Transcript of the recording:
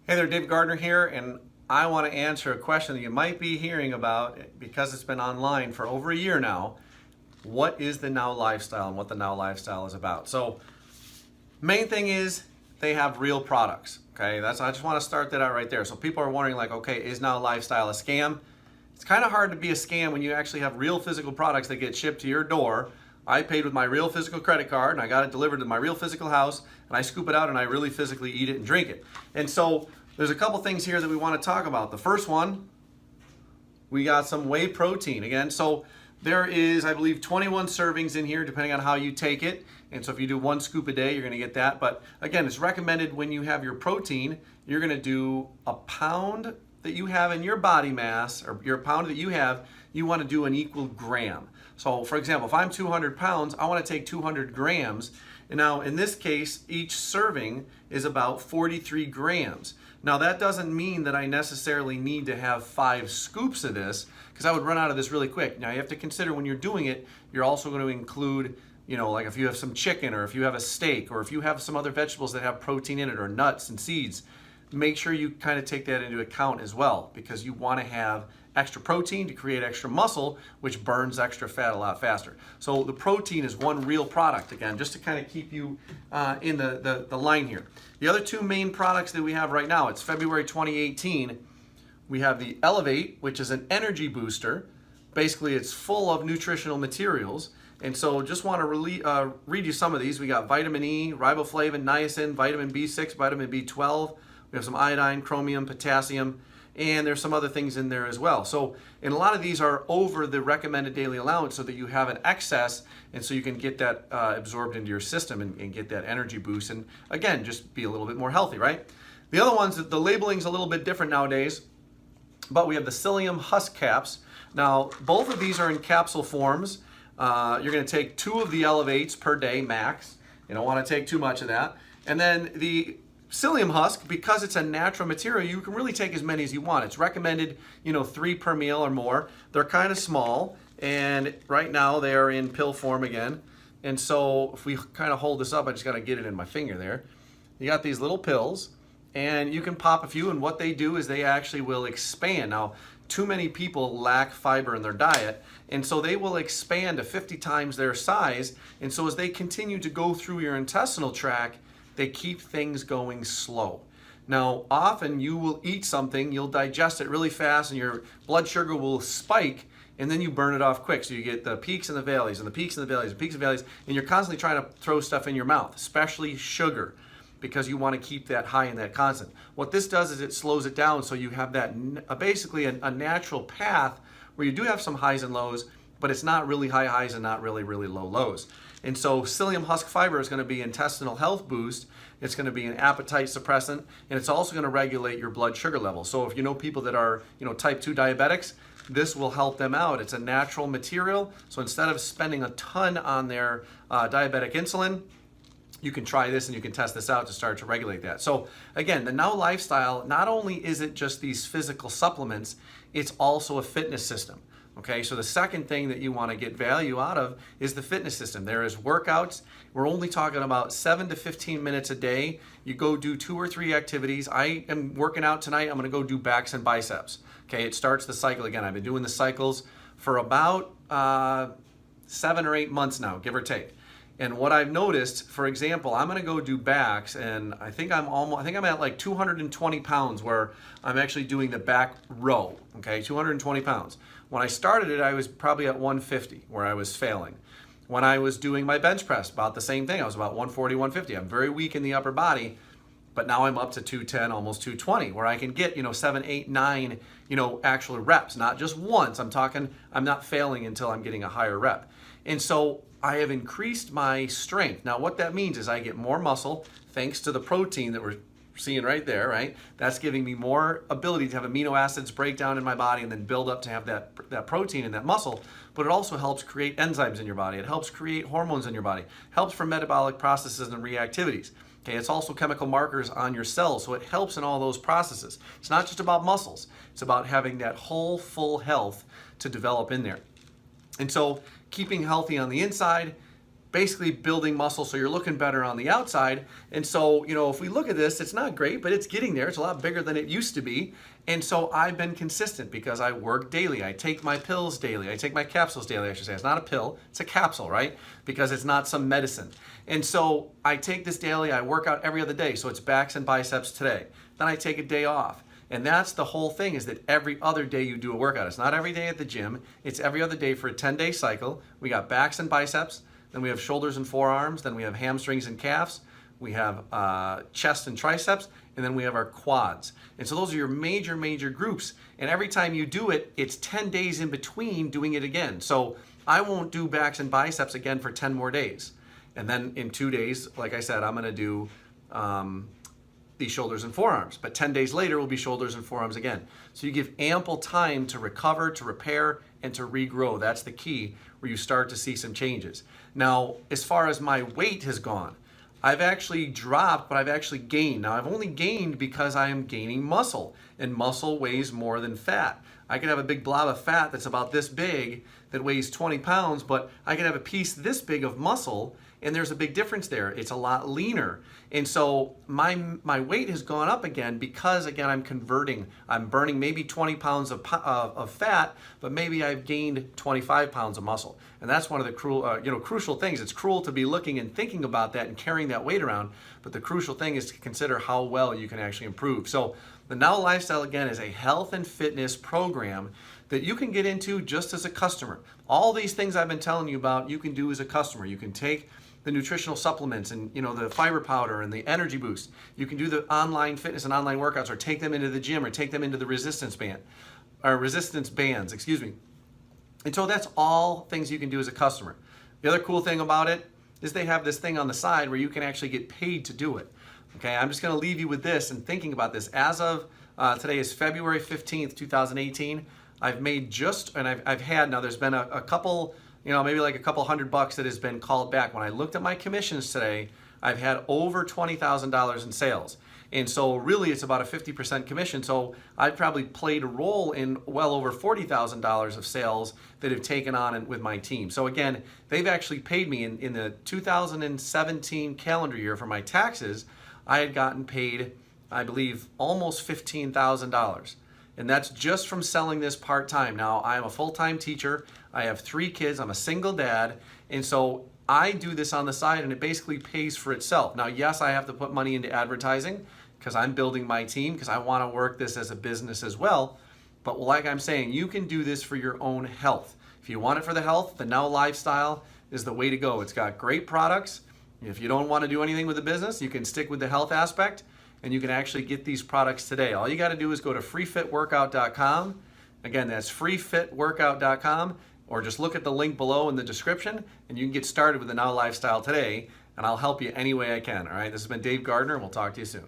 Hey there, Dave Gardner here, and I want to answer a question that you might be hearing about because it's been online for over a year now. What is the Now Lifestyle and what the Now Lifestyle is about? So, main thing is they have real products. Okay, I just want to start that out right there. So people are wondering, like, okay, is Now Lifestyle a scam? It's kind of hard to be a scam when you actually have real physical products that get shipped to your door. I paid with my real physical credit card and I got it delivered to my real physical house, and I scoop it out and I really physically eat it and drink it. And so there's a couple things here that we want to talk about. The first one, we got some whey protein again. So there is, I believe, 21 servings in here depending on how you take it. And so if you do 1 scoop a day, you're going to get that. But again, it's recommended when you have your protein, you're going to do a pound that you have in your body mass, or your pound that you have, you want to do an equal gram. So for example, if I'm 200 pounds, I want to take 200 grams. And now in this case, each serving is about 43 grams. Now that doesn't mean that I necessarily need to have 5 scoops of this, because I would run out of this really quick. Now you have to consider when you're doing it, you're also going to include, like if you have some chicken, or if you have a steak, or if you have some other vegetables that have protein in it, or nuts and seeds, make sure you kind of take that into account as well, because you want to have extra protein to create extra muscle, which burns extra fat a lot faster. So the protein is one real product, again, just to kind of keep you in the line here. The other 2 main products that we have right now, it's February 2018. We have the Elevat, which is an energy booster. Basically, it's full of nutritional materials. And so just want to read you some of these. We got vitamin E, riboflavin, niacin, vitamin B6, vitamin B12. We have some iodine, chromium, potassium, and there's some other things in there as well. So, and a lot of these are over the recommended daily allowance so that you have an excess, and so you can get that absorbed into your system and get that energy boost, and again, just be a little bit more healthy, right? The other ones, the labeling's a little bit different nowadays, but we have the Psyllium Husk caps. Now, both of these are in capsule forms. You're going to take 2 of the Elevats per day max. You don't want to take too much of that. And then the Psyllium Husk, because it's a natural material, you can really take as many as you want. It's recommended, 3 per meal or more. They're kind of small, and right now they are in pill form again. And so if we kind of hold this up, I just got to get it in my finger there. You got these little pills, and you can pop a few, and what they do is they actually will expand. Now, too many people lack fiber in their diet, and so they will expand to 50 times their size. And so as they continue to go through your intestinal tract, they keep things going slow. Now, often you will eat something, you'll digest it really fast, and your blood sugar will spike, and then you burn it off quick. So you get the peaks and the valleys, and the peaks and the valleys, and peaks and valleys, and you're constantly trying to throw stuff in your mouth, especially sugar, because you want to keep that high and that constant. What this does is it slows it down, so you have that basically a natural path where you do have some highs and lows, but it's not really high highs and not really, really low lows. And so Psyllium Husk fiber is going to be intestinal health boost, it's going to be an appetite suppressant, and it's also going to regulate your blood sugar level. So if you know people that are, type 2 diabetics, this will help them out. It's a natural material, so instead of spending a ton on their diabetic insulin, you can try this and you can test this out to start to regulate that. So again, the Now Lifestyle, not only is it just these physical supplements, it's also a fitness system. Okay, so the second thing that you want to get value out of is the fitness system. There is workouts. We're only talking about 7 to 15 minutes a day. You go do 2 or 3 activities. I am working out tonight. I'm going to go do backs and biceps. Okay, it starts the cycle again. I've been doing the cycles for about 7 or 8 months now, give or take. And what I've noticed, for example, I'm going to go do backs, and I think I'm at like 220 pounds where I'm actually doing the back row. Okay, 220 pounds. When I started it, I was probably at 150 where I was failing. When I was doing my bench press, about the same thing. I was about 140, 150. I'm very weak in the upper body, but now I'm up to 210, almost 220, where I can get 7, 8, 9 actual reps, not just once. I'm not failing until I'm getting a higher rep. And so I have increased my strength. Now what that means is I get more muscle thanks to the protein that we're seeing right there, right? That's giving me more ability to have amino acids break down in my body and then build up to have that protein and that muscle. But it also helps create enzymes in your body. It helps create hormones in your body. Helps for metabolic processes and reactivities. Okay, it's also chemical markers on your cells, so it helps in all those processes. It's not just about muscles. It's about having that whole full health to develop in there. And so keeping healthy on the inside basically building muscle so you're looking better on the outside. And so, if we look at this, it's not great, but it's getting there. It's a lot bigger than it used to be. And so I've been consistent because I work daily. I take my pills daily. I take my capsules daily, I should say. It's not a pill, it's a capsule, right? Because it's not some medicine. And so I take this daily. I work out every other day. So it's backs and biceps today. Then I take a day off. And that's the whole thing, is that every other day you do a workout. It's not every day at the gym. It's every other day for a 10-day cycle. We got backs and biceps. Then we have shoulders and forearms. Then we have hamstrings and calves. We have chest and triceps. And then we have our quads. And so those are your major groups. And every time you do it, it's 10 days in between doing it again. So I won't do backs and biceps again for 10 more days. And then in 2 days, like I said, I'm going to do these shoulders and forearms. But 10 days later will be shoulders and forearms again. So you give ample time to recover, to repair, and to regrow. That's the key, where you start to see some changes. Now, as far as my weight has gone, I've actually dropped, but I've actually gained. Now, I've only gained because I am gaining muscle, and muscle weighs more than fat. I could have a big blob of fat that's about this big that weighs 20 pounds, but I could have a piece this big of muscle, and there's a big difference there. It's a lot leaner. And so my weight has gone up again because, again, I'm converting. I'm burning maybe 20 pounds of fat, but maybe I've gained 25 pounds of muscle. And that's one of the crucial things. It's cruel to be looking and thinking about that and carrying that weight around, but the crucial thing is to consider how well you can actually improve. So the Now Lifestyle, again, is a health and fitness program that you can get into just as a customer. All these things I've been telling you about, you can do as a customer. You can take the nutritional supplements and the fiber powder and the energy boost. You can do the online fitness and online workouts, or take them into the gym, or take them into the resistance bands, excuse me. And so that's all things you can do as a customer. The other cool thing about it is they have this thing on the side where you can actually get paid to do it. Okay, I'm just going to leave you with this and thinking about this. As of today is February 15th, 2018. I've made I've had, now there's been a couple, maybe like a couple $100 that has been called back. When I looked at my commissions today, I've had over $20,000 in sales. And so really it's about a 50% commission. So I've probably played a role in well over $40,000 of sales that have taken on with my team. So again, they've actually paid me in the 2017 calendar year for my taxes. I had gotten paid, I believe, almost $15,000. And that's just from selling this part-time. Now, I am a full-time teacher. I have 3 kids. I'm a single dad. And so I do this on the side, and it basically pays for itself. Now, yes, I have to put money into advertising because I'm building my team, because I want to work this as a business as well. But like I'm saying, you can do this for your own health. If you want it for the health, the Now Lifestyle is the way to go. It's got great products. If you don't want to do anything with the business, you can stick with the health aspect, and you can actually get these products today. All you got to do is go to freefitworkout.com. Again, that's freefitworkout.com, or just look at the link below in the description, and you can get started with the Now Lifestyle today, and I'll help you any way I can. All right, this has been Dave Gardner, and we'll talk to you soon.